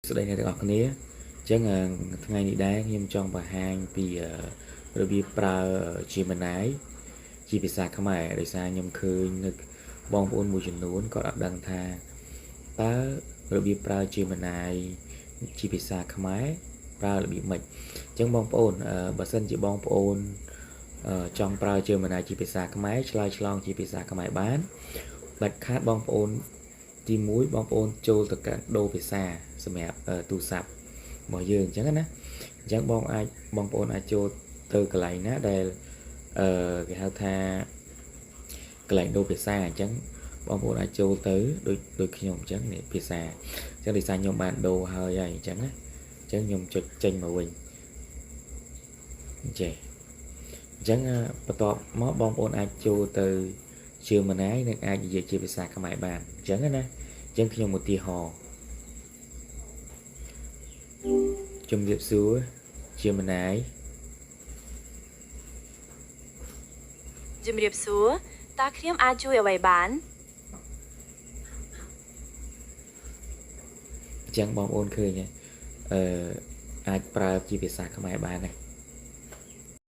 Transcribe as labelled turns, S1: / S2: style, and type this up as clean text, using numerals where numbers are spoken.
S1: Sau đây là đượcគ្នាចឹងថ្ងៃនេះដែរខ្ញុំចង់បង្ហាញពីរបៀបប្រើGemini ជាភាសាខ្មែរដោយសារខ្ញុំឃើញនៅបងប្អូនមួយចំនួនគាត់អត់ដឹងថាតើរបៀបប្រើ Gemini ជាភាសាខ្មែរប្រើរបៀបម៉េចចឹងបងប្អូនបើសិនជាបងប្អូនចង់ប្រើ Gemini ជាភាសាខ្មែរឆ្លើយឆ្លងជាភាសាខ្មែរបានដាច់ខាតបងប្អូនទី1បងប្អូនចូលទៅកាន់ដូរភាសាសម្រាប់ទូរស័ព្ទរបស់យើងអញ្ចឹងណាអញ្ចឹងបងប្អូនអាចចូលទៅកន្លែងណាដែលគេហៅថាកន្លែងដូរភាសាអញ្ចឹងបងប្អូនអាចចូលទៅដូចខ្ញុំអញ្ចឹងនេះភាសាអញ្ចឹងដោយសារខ្ញុំបានដូរហើយអញ្ចឹងណាអញ្ចឹងខ្ញុំចុចចេញមកវិញចេះអញ្ចឹងបន្ទាប់មកបងប្អូនអាចចូលទៅGemini នឹងអាចនិយាយជាភាសាខ្មែរបានអញ្ចឹងណាអញ្ចឹងខ្ញុំឧទាហរណ៍ជំរាបសួរ Gemini
S2: ជំរាបសួរតើខ្ញុំអាចជួយអ្វីបាន
S1: អញ្ចឹងបងប្អូនឃើញអាចប្រើជាភាសាខ្មែរបានដែរ